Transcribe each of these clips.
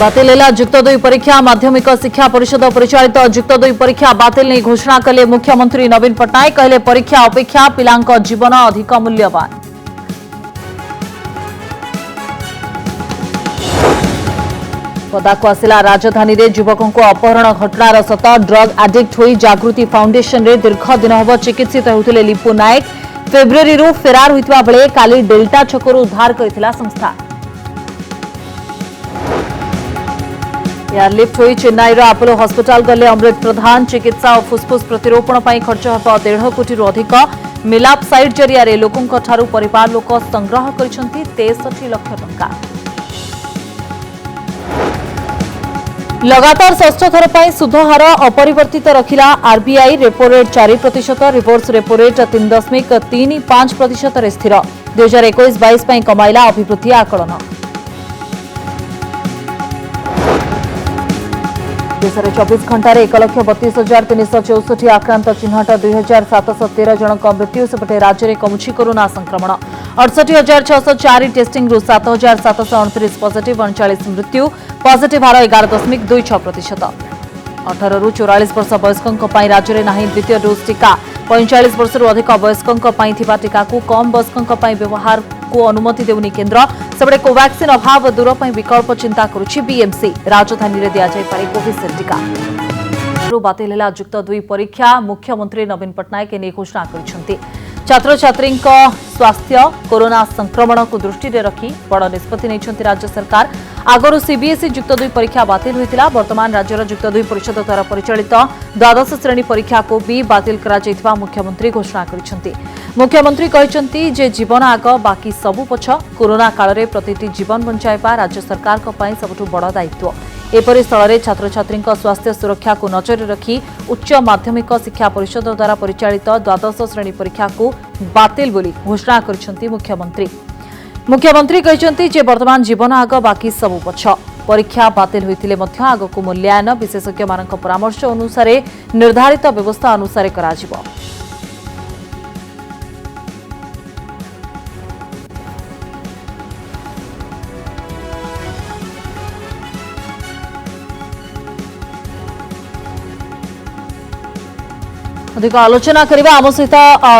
बातिल है जुक्त दुई परीक्षा माध्यमिक शिक्षा परिषद परिचालित जुक्त दुई परीक्षा बातिल नहीं घोषणा कले मुख्यमंत्री नवीन पट्टनायक कहले परीक्षा अपेक्षा पिलांक जीवन अधिक मूल्यवान। पदाक आसिला राजधानी रे युवकों को अपहरण घटनार सत ड्रग एडिक्ट होई जागृति फाउंडेशन रे दीर्घ दिन हब चिकित्सित होउथिले लिपु नायक फेब्रुआरी रु फेरार होइतबा बेले काली डेल्टा छकरू उद्धार करिथिला संस्था। एयरलिफ्ट होई चेन्नई रो अपोलो हॉस्पिटल गले अमृत प्रधान चिकित्सा और फुसफुस प्रतिरोपण पर खर्च हब 1.5 कोटी रु अधिक मिलाप साइट जरिया रे लोकंक ठारू परिवार लोक संग्रह करिसंती 63 लाख टंका। लगातार षष्ठ थर पर सुधहार अपरिवर्तित रखिला RBI repo rate 4%, reverse repo rate 3.35% रे स्थिर। 2021-22 पर कमाइला अभिवृद्धि आकलन। देश में 24 घंटे 1,32,364 आक्रांत चिन्हट 2,713 जनक मृत्यु सेपटे राज्य में कमुछि कोरोना संक्रमण 68,604 टेस्टिंग 7,729 पॉजिटिव 39 मृत्यु पॉजिटिव हार 11.26%। 18 रु 44 वर्ष वयस्कों राज्य में नहीं द्वितीय डोज टीका 45 वर्ष अधिक वयस्कों टीका को कम वयस्कों व्यवहार को अनुमति देउनी केन्द्र सेबडे कोवैक्सिन अभाव दूर पर विकल्प चिंता करुछि बीएमसी राजधानी रे दिया जाय पारे कोविशील्ड टीका। बातिल है जुक्त दुई परीक्षा मुख्यमंत्री नवीन पट्टनायक ने घोषणा करिसेंती। छात्र छात्री स्वास्थ्य कोरोना संक्रमण को दृष्टि रखी बड़ निष्पत्ति नहीं राज्य सरकार। आगरू सीबीएसई जुक्त दुई परीक्षा बातिल होता वर्तमान राज्यर जुक्त दुई परिषद द्वारा परिचालित द्वादश श्रेणी परीक्षा को भी बातिल करा मुख्यमंत्री घोषणा करिसेंती। मुख्यमंत्री कहते जे जीवन आग बाकी सबु पछ कोरोना काल में प्रतिटी जीवन बंचाइबा राज्य सरकार सबुठु बड़ दायित्व। एपरि स्थल में छात्र छात्री स्वास्थ्य सुरक्षा को नजर रखी उच्च माध्यमिक शिक्षा परिषद द्वारा परिचालित द्वादश श्रेणी परीक्षा को बातिल बोली घोषणा करिसेंती मुख्यमंत्री। मुख्यमंत्री कहते जे वर्तमान जीवन आग बाकी सबु पछ परीक्षा बातिल होइतिले मध्य आगको मूल्यांकन विशेषज्ञ मानक परामर्श अनुसार निर्धारित व्यवस्था अनुसार कराजिबो। अधिक आलोचना करबा आम सहित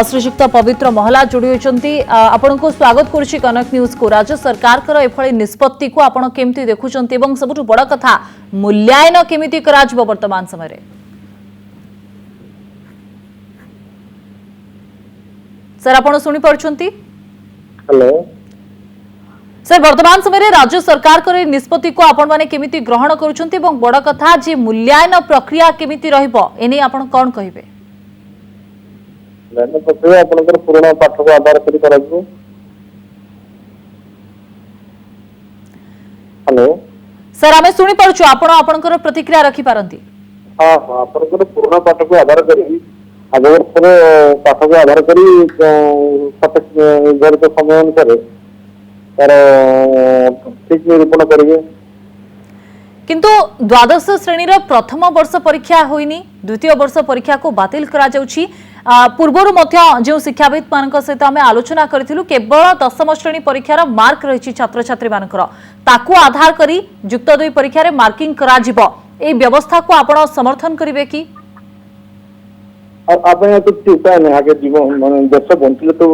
श्रीजुक्त पवित्र महला जोड़ी होती आपण को स्वागत करुच्ची कनक न्यूज को। राज्य सरकार एभली निष्पत्ति को आपण केमती देखुंत एवं सबुठु बड़ कथा मूल्यांकन केमिति कराजिबो वर्तमान समय रे? सर आपण सुनी पारछंती? हेलो सर, वर्तमान समय रे राज्य सरकार निष्पत्ति को आपण माने केमिति ग्रहण करुछंती एवं बड़ कथा जे मूल्यांकन प्रक्रिया केमिति रहिबो एने आपण कोन कहिबे? प्रक्रिया पुराना पाठ को आधार करी कराजिबो। हेलो सर, आमे सुनी पारछु आपण आपनकर प्रतिक्रिया रखी पारंती? हां हां, आपनकर पुराना पाठ को आधार करी आगर पाठ को आधार करी सतत निर्धारित समय अनुसार तार ठीक निरूपण करिवे। किंतु द्वादश श्रेणी प्रथम वर्ष परीक्षा होइनी द्वितीय वर्ष परीक्षा को बातिल करा जाउछि। पूर्वरु मध्य जो शिक्षाविद मानक सहित आमे आलोचना करिथिलु केवल दशम श्रेणी परीक्षार मार्क रहिछि छात्र छात्री मानकर ताकू आधार करी जुक्त दुई परीक्षा रे मार्किंग करा जिवो। ए व्यवस्था को आपण समर्थन करिवे कि? आपण तो उपाय नहीं आगे जीवन माने देश बंचिले तो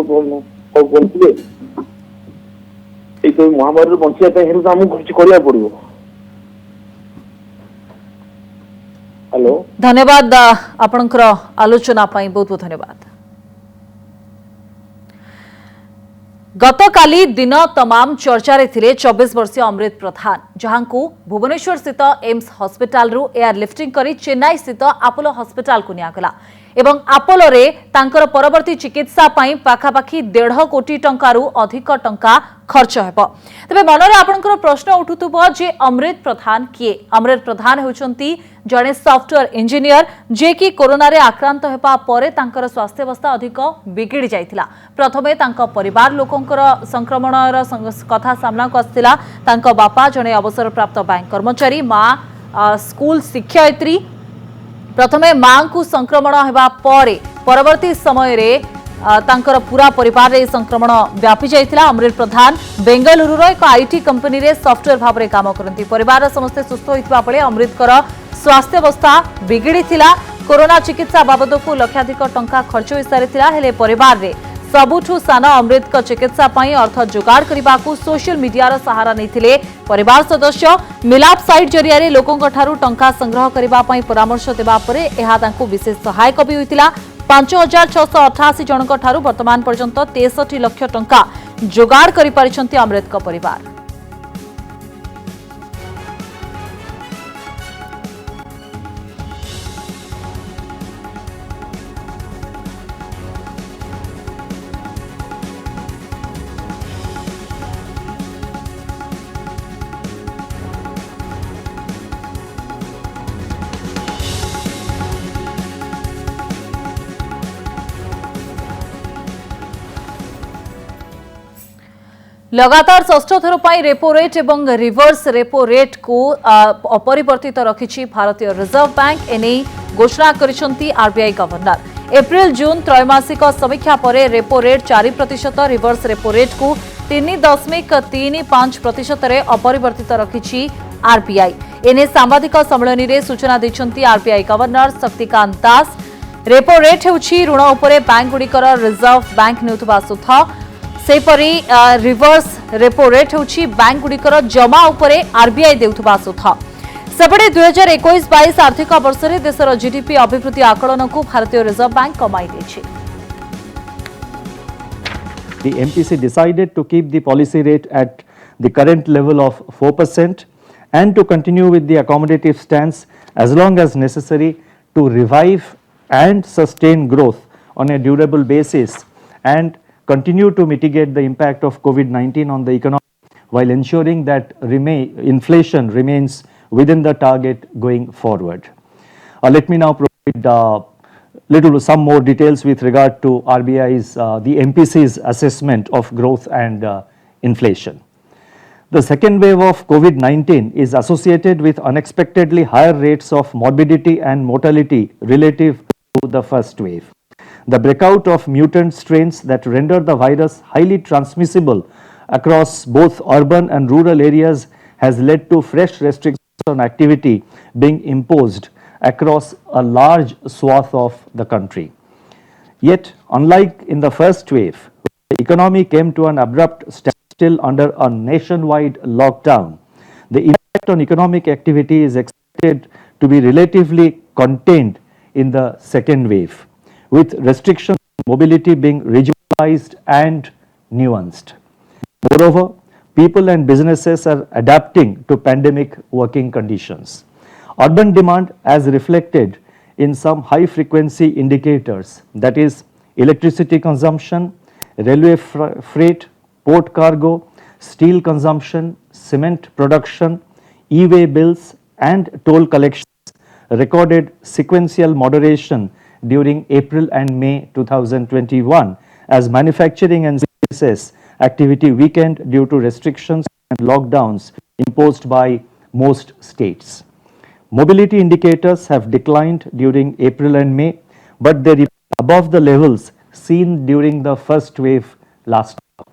बंचिले ए तो महामारी बंचिया पे हेरु हमहु कुछ करिया पड़िबो। हेलो धन्यवाद आपनकर आलोचना पाई बहुत बहुत धन्यवाद। गतकाली दिन तमाम चर्चा थिले 24 वर्षीय अमृत प्रधान जहां को भुवनेश्वर स्थित एम्स हॉस्पिटल रु एयरलिफ्टिंग करी चेन्नई स्थित अपोलो हॉस्पिटल को नियागला एवं अपोलो रे तांकर परवर्ती चिकित्सा पाई पाखापाखी 1.5 कोटी टंकारु अधिक टंका खर्च हेब। तबे मनरे आपनकर प्रश्न उठुतुबो जे अमृत प्रधान किए? अमृत प्रधान होउचंती जणे सॉफ्टवेयर इंजीनियर जे कि कोरोना रे आक्रांत हेबा परे तांकर स्वास्थ्य अवस्था अधिक बिगिड़ी जाइतिला। प्रथमे तांका परिवार लोकंकर संक्रमणर कथा सामना को आस्तिला। तांका बापा जणे अवसर प्राप्त बैंक कर्मचारी, मां स्कूल शिक्षयित्री। प्रथमे मां को संक्रमण हेबा परे परवर्ती समय रे तांकर पूरा परिवार रे संक्रमण व्यापी जाइतिला। अमृत प्रधान बेंगलुरु एक आईटी कंपनी रे सॉफ्टवेयर भाव में काम करती। परिवार समस्ते सुस्थ होइतिबा बेले अमृतकर स्वास्थ्य अवस्था बिगिड़ी थिला। कोरोना चिकित्सा बाबद को लक्षाधिक टंका खर्च हो सारिथिला। हेले परिवार रे सबुठु सान अमृत का चिकित्सा पाई अर्थ जोगाड़ करने को सोशल मीडिया रा सहारा नहीं। परिवार सदस्य मिलाप साइट जरिया रे लोकों ठारू टंका संग्रह करने पाई परामर्श देबा परे एहा तांको विशेष सहायक भी होइतिला। 5688 जनक ठारू वर्तमान पर्यंत 63 लाख टंका जोगाड़ करि पारिछंती अमृत का परिवार। लगातार षष्ठ थर पर रेपो रेट एवं रिवर्स रेपो रेट को अपरिवर्तित रखिछि भारतीय रिजर्व बैंक। एने घोषणा करिसेंती आरबीआई गवर्नर। एप्रिल जून त्रैमासिक समीक्षा पर repo rate 4%, reverse repo rate को 3.35% रे अपरिवर्तित रखिछि आरबीआई। एने सांबादिक सम्मेलन रे सूचना दैछंती RBI governor Shaktikanta Das. Repo rate हेउछि ऋण उपरे बैंक गुडिकर रिजर्व बैंक नेउथबा सुध। सेपरी रिवर्स रेपो रेट होछि बैंक गुडिकर जमा उपरे आरबीआई देउथबा सुध। सेपटे 2021-22 आर्थिक वर्ष रे देशर जीडीपी अभिवृद्धि आकलन को भारतीय रिजर्व बैंक कमाई देछि। The MPC decided to keep the policy rate at the current level of 4% and to continue with the accommodative stance as long as necessary to revive and sustain growth on a durable basis and continue to mitigate the impact of COVID-19 on the economy while ensuring that inflation remains within the target going forward. Let me now provide some more details with regard to RBI's, the MPC's assessment of growth and inflation. The second wave of COVID-19 is associated with unexpectedly higher rates of morbidity and mortality relative to the first wave. The breakout of mutant strains that render the virus highly transmissible across both urban and rural areas has led to fresh restrictions on activity being imposed across a large swath of the country. Yet, unlike in the first wave, the economy came to an abrupt standstill under a nationwide lockdown. The impact on economic activity is expected to be relatively contained in the second wave, with restrictions on mobility being regionalized and nuanced. Moreover, people and businesses are adapting to pandemic working conditions. Urban demand, as reflected in some high-frequency indicators, that is, electricity consumption, railway freight, port cargo, steel consumption, cement production, e-way bills, and toll collections, recorded sequential moderation during April and May 2021 as manufacturing and services activity weakened due to restrictions and lockdowns imposed by most states. Mobility indicators have declined during April and May, but they remain above the levels seen during the first wave last year.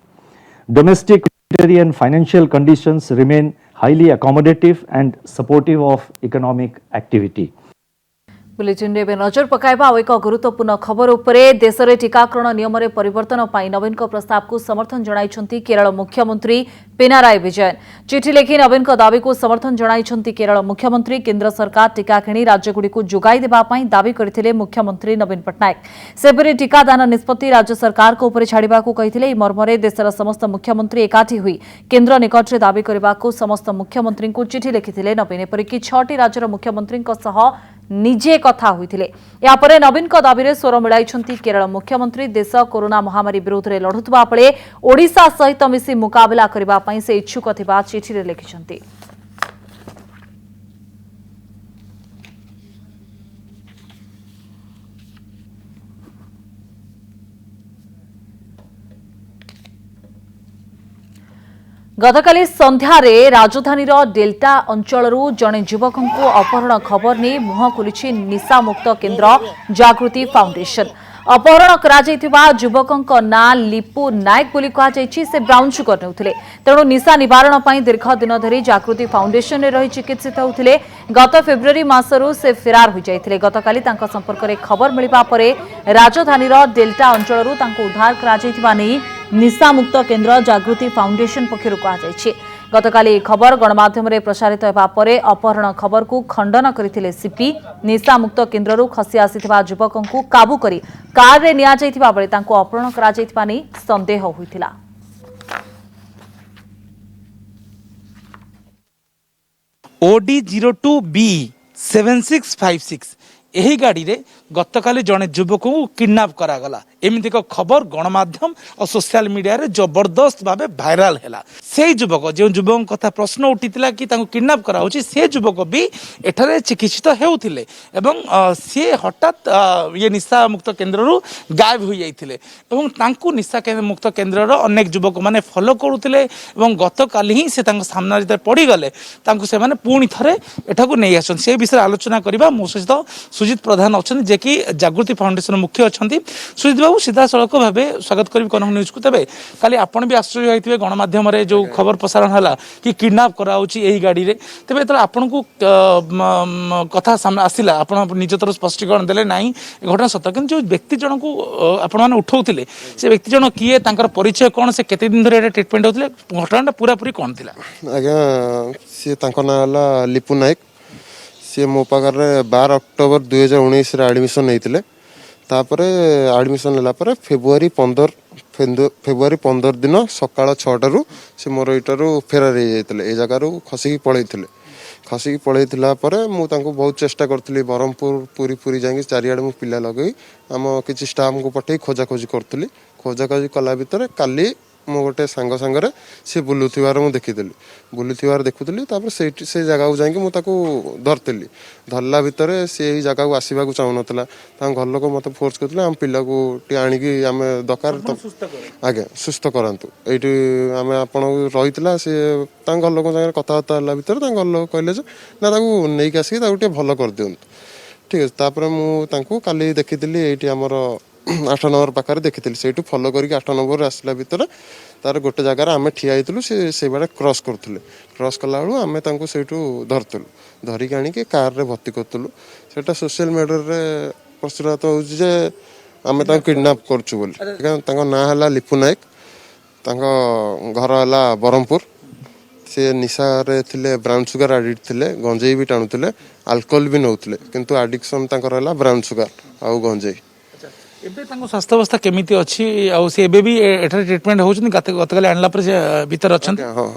Domestic, monetary and financial conditions remain highly accommodative and supportive of economic activity. Bulletin रे नजर पकाइबा एक गुरुत्वपूर्ण खबर उपरे देश में टीकाकरण नियम रे परिवर्तन पाई नवीन को प्रस्ताव को समर्थन जणाइछंती केरल मुख्यमंत्री पिनाराई विजयन। चिठी लेखि नवीन को दाबी को समर्थन जणाइछंती केरल मुख्यमंत्री। केंद्र सरकार टीका किणी राज्यगुडी को जोगाई देबा पाई दाबी करथिले मुख्यमंत्री नवीन पटनायक। सेपरि टीकादान निष्पत्ति राज्य सरकार को ऊपर छाड़िबा को कहिथिले। मर्मरे देशर समस्त मुख्यमंत्री एकाठी हुई केंद्र निकट रे दाबी करबा को समस्त मुख्यमंत्री को चिठी लिखिथिले नवीन। एपरिकी 6टी राज्यर मुख्यमंत्री सह निजे कथा होइथिले। या परे नवीन को दाबी रे स्वर मिलाइछंती केरल मुख्यमंत्री। देश कोरोना महामारी विरोध रे लढुतबा पळे ओडिशा सहित मिसी मुकाबला करबा पई से इच्छुक थिबा चिठी रे लिखिछंती। गतकाली संध्यारे राजधानीर डेल्टा अंचलरू जने युवक अपहरण खबर नहीं मुह खोली निशामुक्त केन्द्र जागृति फाउंडेशन। अपहरण करा युवक ना लिपु नायक बोली कहुछि। से ब्राउन सुगर नेउथिले तेणु निशा निवारण ପାଇଁ दीर्घ दिन धरी जागृति फाउंडेशन रे रही चिकित्सित होउथिले। गत फेब्रुआरी मासरू से फेरार हो जाइथिले। गतकाली तांका संपर्क रे खबर मिलिबा परे राजधानी रो डेल्टा अंचलरू तांको उद्धार करा जाइथिबा नै निशा मुक्त केन्द्र जागृति फाउंडेशन पक्षरु कहा जाइछि। गतकाली खबर गणमाध्यम रे प्रसारित हेबा परे अपहरण खबर को खंडन करथिले सीपी। निशा मुक्त केन्द्ररू खसी आसीथिबा युवकंकु काबू करी कार रे निया जाइथिबा बेले तांको अपहरण करा जाइथिबा नै संदेह होइथिला। OD 02B 7656 यही गाड़ी रे गतकाली जड़े युवक को किडनैप करागला। एमती एक खबर गणमाध्यम और सोशल मीडिया रे जबरदस्त भाव भाइराल है। से युवक जो युवक कथा प्रश्न उठीला कि किडनैप कराउछि से युवक भी एठारे चिकित्सित हेउथिले एवं सी हठात ये निशा मुक्त केन्द्र रु गायब हो जाइथिले एवं तांकु निशा मुक्त केन्द्र रो अनेक युवक माने फॉलो करुथिले एवं गतकाली ही से तांको सामना रे पड़ी गले तांकु से माने पुणी थरे एठाकु नै आछन। से विषय आलोचना करबा मो सहित सुजित प्रधान अच्छा जे कि जागृति फाउंडेशन मुख्य अच्छा। सुजित बाबू सीधा सड़क भाव स्वागत करी कनक न्यूज को। तेज काली आपण भी आश्चर्य होते गणमाध्यम जो खबर प्रसारण है कि किडनैप कराउछि एही गाड़ी रे। तेज जो आपन को कथा सामने आसिला आपण निज तरफ स्पष्टीकरण देले नाही घटना सत्य कि जो व्यक्ति जन को आपण माने उठाउथिले से व्यक्ति जन किए तांकर परिचय कोन से केते दिन धरि ट्रीटमेंट होथिले घटना पूरा पूरी कोन थिला? आज्ञा सी तांको ना हला लिपु नायक। सी मो पाखरे 12 अक्टोबर 2019 रे एडमिशन नैतिले। तापरे एडमिशन नेला परे फेब्रुआरी 15 दिन सकाळ 6 रु से मोर इटारू फेरार हो जाइतिले। ए जगह रु खसिकी पळैथिला परे मु तांको बहुत चेष्टा करथली बरहमपुर पूरी जांगी चारियाड मु पिला लगई आम किछि स्टाफ को पठै खोजाखोजी करथली। खोजाखोजी कला भितर काली मो गोटे सांग सांगरे से बुलुथिवार मु देखिदेली। बुलुथिवार देखुथली तापर से जगह को जांगी मु ताको धरतली। धरला भितर से एही जगह को आसीबा को चाहू नथला। ता घर लोक मते फोर्स करथले हम पिला को टी आनी की आमे दकार आगे सुस्त करंतु एठी आमे आपण रहितला से ता घर लोक संगे कथा बार्ता हला भितर ता घर लोक कहले जे ना ताको नै के आसी ताको टी भलो कर दियंतु। ठीक है तापर मु ताको काली देखिदिली एठी हमर 8 नंबर पाखे देखी से फॉलो करके 8 नंबर आसला भितर तार गोटे जगार आम ठिया होइतलु से बारे क्रॉस करथुले। क्रॉस कला बेलू आम तांको सेठू धरतलु धरिक आनिके कार रे भर्ती करतलु। सेटा सोशल मीडिया रे प्रचलित होउछि जे आम तांको किडनैप करछु बोली। तांको ना हला लिपु नायक। तांको घर हला बरहमपुर। से निशा रे थिले ब्राउन सुगर एडिक्ट थिले गंजेई भी टाणुथिले अल्कोहल भी नउथिले किंतु एडिक्शन तांकर हला ब्राउन सुगर आउ गंजेई। एबे तांको स्वास्थ्य अवस्था केमिति अछि आ से एबे भी एठारे ट्रीटमेंट होउछन गतकाले आनला पर भीतर अछन? हां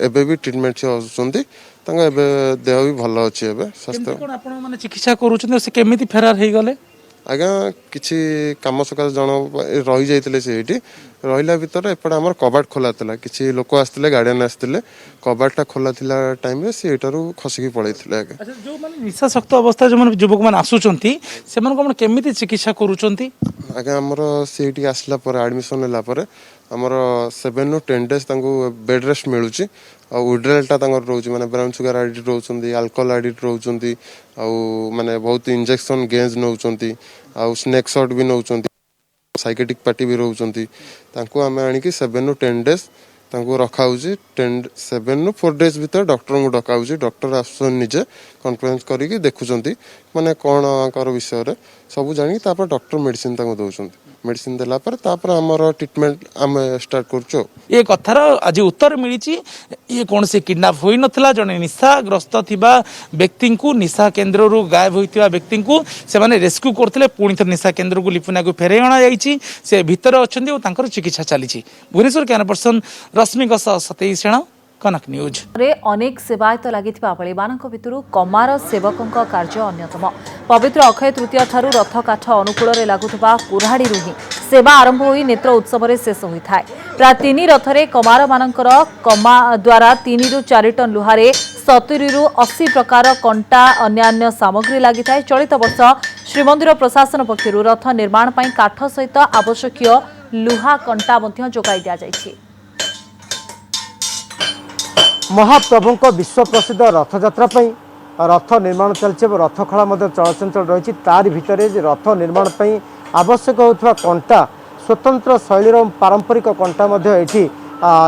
एबे भी ट्रीटमेंट से होउछन तांको एबे देह भी भलो अछि। एबे स्वास्थ्य कोन आपण माने चिकित्सा करूछन से केमिति फेरार हे गले? आज्ञा किछि काम सकाश जण रही जाइतिले से एठी रहिला भितर एपड हमर कबाट खोला थिला। किछि लोक आस्तिले गार्डियन आस्तिले कबाटटा खोला थिला टाइम रे से एटारू खसिकी पळैथिले। अच्छा जो माने निशाशक्त अवस्था जो माने युवक मान आसुचंती सेमान कोन केमिति चिकित्सा करूचंती? आज्ञा हमर सेठी आसला पर एडमिशन नेला पर हमर 7 to 10 डेज तांको बेड रेस्ट मिलुची आ विड्रॉलटा तांगर रहउची माने ब्राउन सुगर एडिक्ट रहउचंती अल्कोहल एडिक्ट रहउचंती आ माने बहुत इंजेक्शन गेंज नउचंती आ स्नेक शॉट भी नउचंती साइकेटिक पार्टी भी रहउचंती। तांको आमे आनी कि 7 to 10 डेज तांको रखाउची। 7 to 4 डेज भीतर डॉक्टर को डकाउची। डॉक्टर आसन निजे कॉन्फ्रेंस करी कि देखुचंती माने कोन आकर विषय रे सब जानि तापर डॉक्टर मेडिसिन तांको दउचंती। मेडिसिन देला पर तापर हमर ट्रीटमेंट आमे स्टार्ट करछो। ये कथार आज उत्तर मिली ये कौन से किडनैप हो नथिला जने निशाग्रस्त थिबा व्यक्ति को निशा केन्द्र रु गायब होइतिबा व्यक्ति को से माने रेस्क्यू करथिले पुणी थर निशा केन्द्र को लिपुना को फेरै अणा जाईची से भीतर अछंती और तांकर चिकित्सा चलीची। भुवनेश्वर कैमरा पर्सन रश्मिक सतेईश सेना कनक न्यूज। अनेक सेवायत लागिथिबा बेले मानक भितरु कमार सेवकंक कार्य अन्यतम। पवित्र अक्षय तृतीय ठारू रथ काठ अनुकूल रे लागुथिबा कुराड़ी रुही सेवा आरंभ होई नेत्र उत्सव रे शेष होइथाय। प्राय 3 रथरे कमार मानकर कमा द्वारा 3 ରୁ 4 टन लुहारे 70 ରୁ 80 प्रकार कंटा अन्यान्य सामग्री लागिथाय। चलित वर्ष श्रीमंदिर प्रशासन पक्षरु रथ निर्माण पई काठ सहित आवश्यकीय लुहा कंटा मध्ये जोगाई दिया जायछि। महाप्रभुंक विश्व प्रसिद्ध रथयात्रा रथ निर्माण चलছে रथ खला चलचंचल रही तार भितर रथ निर्माण आवश्यक होता कंटा स्वतंत्र शैलीर पारंपरिक कंटा ये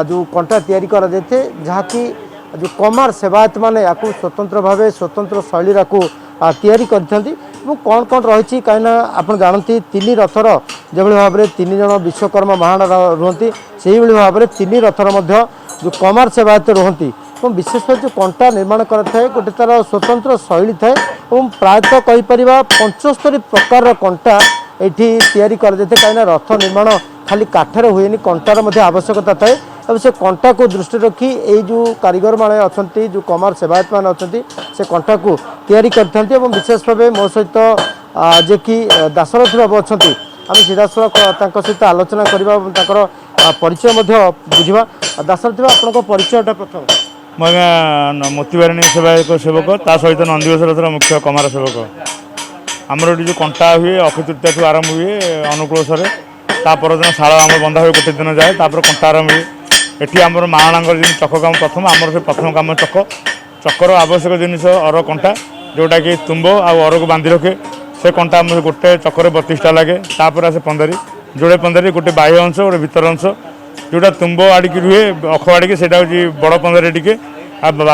जो कंटा तैयारी करा जहाँकि जो कमार सेवायत मैंने या स्वतंत्र भाव स्वतंत्र शैली तैयारी करती कौन कौन रही कहीं आप जानती तीन रथर जो भाव में 3 जन विश्वकर्मा महान रुहति से भाव में 3 रथर जो कमार सेवायत रुहति विशेषकर जो कंटा निर्माण कराए गोटे तार स्वतंत्र शैली थाए प्रायतः कहीपर 75 प्रकार कंटा ये तैयारी कहीं रथ निर्माण खाली काठर हुए कंटार आवश्यकता थाए और से कंटा को दृष्टि रखी ये जो कारीगर मैंने अच्छा जो कमार सेवायत मैंने अच्छा से कंटा को तैयारी करते विशेष भाव मो सहित जे कि दासरथी बाबू अच्छा आम सीधासख सहित आलोचना करवा परिचय बुझा दासरथी बाबू आपन परिचयटा प्रथम ମୁଁ ଆଜ୍ଞା ମୋତିବାରିଣୀ ସେବାୟକ ସେବକ ତା ସହିତ ନନ୍ଦିଘୋଷ ରଥର ମୁଖ୍ୟ କମାର ସେବକ। ଆମର ଏଠି ଯେଉଁ କଣ୍ଟା ହୁଏ ଅକ୍ଷୟ ତୃତୀୟାଠୁ ଆରମ୍ଭ ହୁଏ ଅନୁକୂଳସରେ ତା ପରଦିନ ଶାଳ ଆମର ବନ୍ଧା ହୁଏ ଗୋଟେ ଦିନ ଯାଏ ତାପରେ କଣ୍ଟା ଆରମ୍ଭ ହୁଏ। ଏଠି ଆମର ମାଣାଙ୍କର ଯେମିତି ଚକ କାମ ପ୍ରଥମ ଆମର ସେ ପ୍ରଥମ କାମ ଚକର ଆବଶ୍ୟକ ଜିନିଷ ଅର କଣ୍ଟା ଯେଉଁଟାକି ତୁମ୍ବ ଆଉ ଅରକୁ ବାନ୍ଧି ରଖେ ସେ କଣ୍ଟା ଆମର ଗୋଟେ ଚକରେ 32ଟା ଲାଗେ ତାପରେ ଆସେ ପନ୍ଦାରି ଯୋଡ଼େ ପନ୍ଦାରି ଗୋଟେ ବାହ୍ୟ ଅଂଶ ଗୋଟେ ଭିତର ଅଂଶ जोटा तुम्ब आड़िकी रुहे अख आड़िकी से बड़ पंदारी टी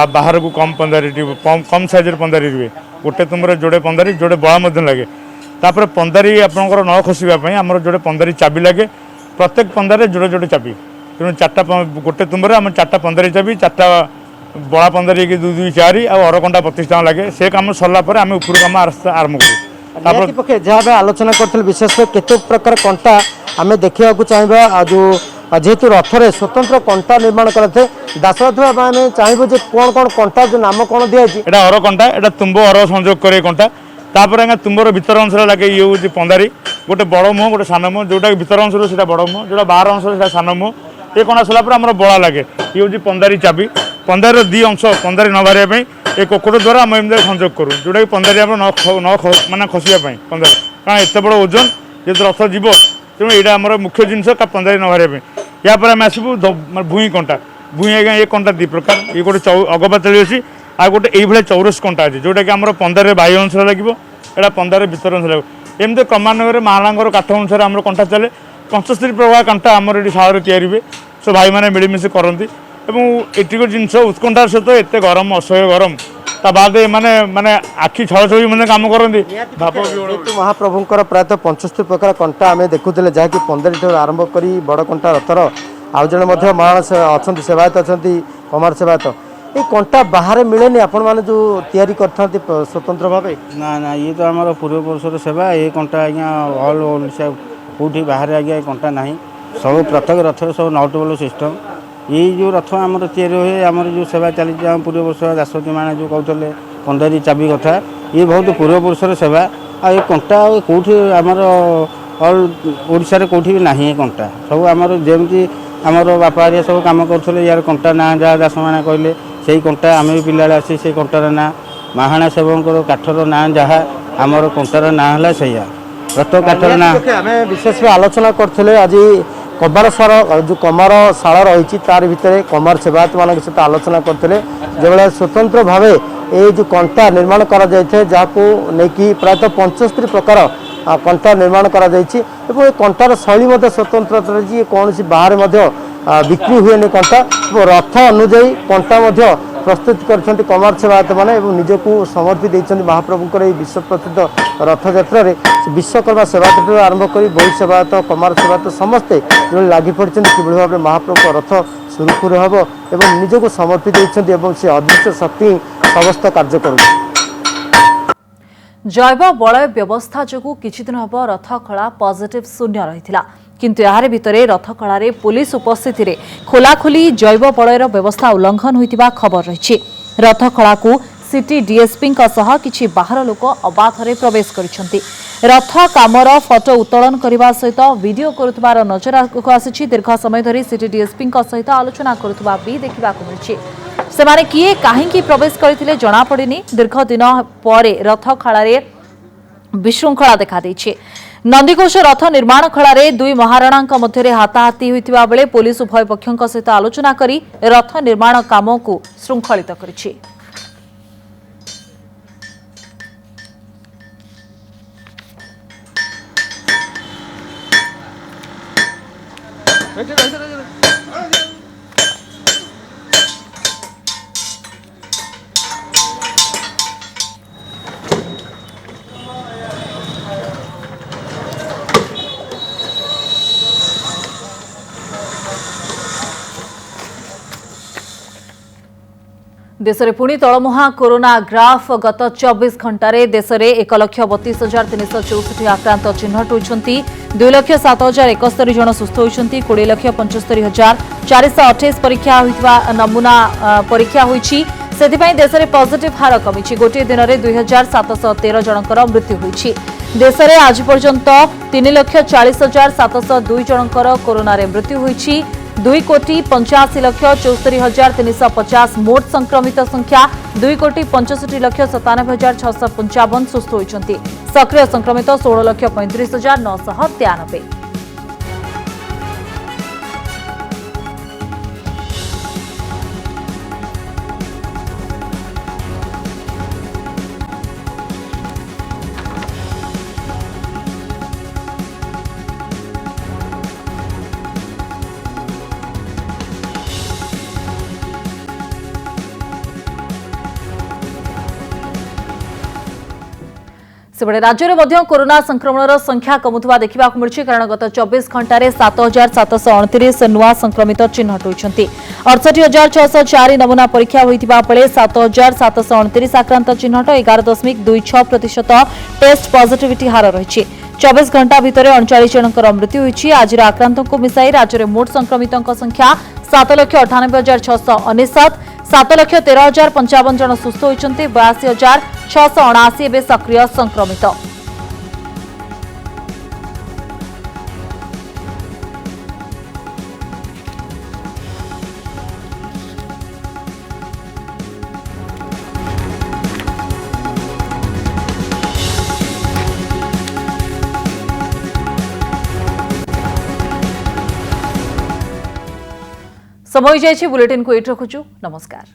बाहर को कम पंदारी कम साइज पंदारी रुहे गोटे तुम्बर जोड़े पंदारी जोड़े बड़ा लगे तापर पंदारी आपंकर न खसापी आम जोड़े पंदारी चाबी लगे प्रत्येक पंदारे जोड़े जोड़े चाबी तेणु 4टा गोटे तुम्बर आम 4टा पंदारी चाबी 4टा बड़ा पंदारी 2 2 4 और अरकंटा 25 टका लगे से कम सरलापर आम उपर कम आरंभ करूँ जहाँ आलोचना करते विशेष केते प्रकार कंटा आम देखा चाहिए जो जेहेतु रथरे स्वतंत्र कंटा निर्माण करते दासरथी मैंने चाहबू जे कौन कौन कंटा जो नाम कौन दिखाई एटा अर कंटा एटा तुम्ब अर संयोग करे कंटा तापर आगे तुम्बर भीतर अंश लगे ये हूँ पंदारी गोटे बड़ मुह गोटे सान मुह जोटा भीतर अंश से बड़ मुह जो बाहर अंश से सान मुह ये कणा सरला आम बड़ा लगे ये हूँ पंदारी चाबी पंदारी 2 अंश पंदारी न बाहर ये कोकड़ द्वारा आम एम संयोग करूँ जोटा कि पंदारी आम मानने खसापी पंदारी कारण एत बड़ ओजन जो रथ जीव तेणु यहाँ आम मुख्य जिनस पंदारी न बाहर यापर आम आसबू भूई कंटा भूई आज्ञा ये कंटा 2 प्रकार ये गोटे अगपातली अच्छी आ गोटे ये चौरस कंटा अच्छी जोटा कि आम पंदारे बाह्य अंश लगे एटा पंदारे भीतर अंश लगे एमती क्रमान्वय महारांगर काठ अनुसार आम कंटा चले 75 प्रकार कंटा आमर ये सागर तैयारी हुए सब भाई मैंने मिलमिशि करती एटिक जिनस उत्कंठार सहित एत गरम असह्य गरम ता बाद माने माने आखि छल छल मैंने काम करती महाप्रभुंर प्रायतः 75 प्रकार कंटा आम देखुले जहाँकि 15 ठार आरंभ कर बड़ कंटा रथर आउ जड़े महान अच्छा सेवायत अच्छा कमार सेवायत ये कंटा बाहर मिले आपण मैंने जो तैयारी करते स्वतंत्र भाव ना ना ये तो आम पूर्वपुरुषर सेवा ये कंटा आज्ञा ऑल ओडिशा कौटी बाहर आज्ञा कंटा ना सब प्रत्येक रथर सब नाउटेबल सिस्टम ये जो रथ आम तैयारी हुए आम जो सेवा चली पूर्वपुरुष दासरथी मैंने जो कहते पंदारी चाबी कथा ये बहुत पूर्वपुरुषर सेवा आ ये कंटा कौटी आमर ऑल ओडिशा कौटी भी ना ये कंटा सब आमर जमी आमर बापा हरिया सब कम करुले यार कंटा ना जहाँ दास मैंने कहले से कंटा आम भी पिला आसी से कंटार ना महाणा सेवकर काठर ना जहाँ आमर कंटार ना है से रथ काठर ना आम विशेष आलोचना करते आज कमार सार जो कमार शाल रही तार भितर कमार सेवायत मान सहित आलोचना करते जो भाई स्वतंत्र भाव ये जो कंटा निर्माण करा जहाँ नहीं प्रायतः 75 प्रकार कंटा निर्माण करा कंटार शैली स्वतंत्र कौन बाहर बिक्री हुए कंटा रथ अनुजाई कंटा प्रस्तुत कर कमार सेवायत मैंने निजक समर्पित देते महाप्रभुंर विश्व प्रसिद्ध रथ यात्रा विश्वकर्मा सेवायत आरंभ कर बहु सेवायत कमार सेवायत समस्ते जो लगी पड़ते कि भाव में महाप्रभु रथ सुरुखुरु हम एवं निजक समर्पित देते से अदृश्य शक्ति समस्त कार्य कर जैव बलय व्यवस्था जोगु किछि दिन हब रथखला पॉजिटिव शून्य रहिथिला किंतु यार भितरे रथखलारे पुलिस उपस्थिति रे खोलाखोली जैव बलयर व्यवस्था उल्लंघन होइतिबा खबर रहिछि रथखलाकू सिटी डीएसपी किछि बाहर लोक अबाधरे प्रवेश करिसंति रथ कामर फटो उत्तोलन करने सहित वीडियो करुवार नजर आसी दीर्घ समय धरी सिटी डीएसपी सहित आलोचना करुवा भी देखा मिली सेमाने किए काहींकी प्रवेश करथिले जणा पड़िनी दीर्घ दिन पर रथखलारे विशृंखला देखा देछि नंदीघोष रथ निर्माण खलारे दुई महाराणांक मध्यरे हाताहाती होइतिबा बेले पुलिस उभय पक्षों सहित आलोचना करी रथ निर्माण काम को श्रृंखलित करिछि। देश में पुणी तलमुहा कोरोना ग्राफ गत 24 घंटे देश में 1,32,364 आक्रांत चिन्हट होती 2,07,071 जन सुस्थ होती 20,75,428 परीक्षा नमूना परीक्षा होती से देश में पॉजिटिव हार कमी गोटे दिन में 2,713 जनकर मृत्यु होती देश में आज पर्यंत 3,40,702 जनकर कोरोना मृत्यु होती 2,85,74,350 मोट संक्रमित संख्या 2,65,97,655 सुस्थ होती सक्रिय संक्रमित 16,35,993। सेबड़े राज्य में कोरोना संक्रमण संख्या कमुवा देखा मिली कारण गत 24 घंटे 7,729 नुआ संक्रमित चिन्हट होती 68,604 नमूना परीक्षा होता बेले 7,729 आक्रांत चिन्हट 11.26% टेस्ट पॉजिटिविटी हार रही 24 घंटा भितर 39 जनकर मृत्यु होती आज आक्रांत को मिसाई राज्य में मोट संक्रमित संख्या 7,98,699 7,13,055 जन सुस्थ होती 82,679 एवं सक्रिय संक्रमित। समय बुलेटिन को एट रखुचु नमस्कार।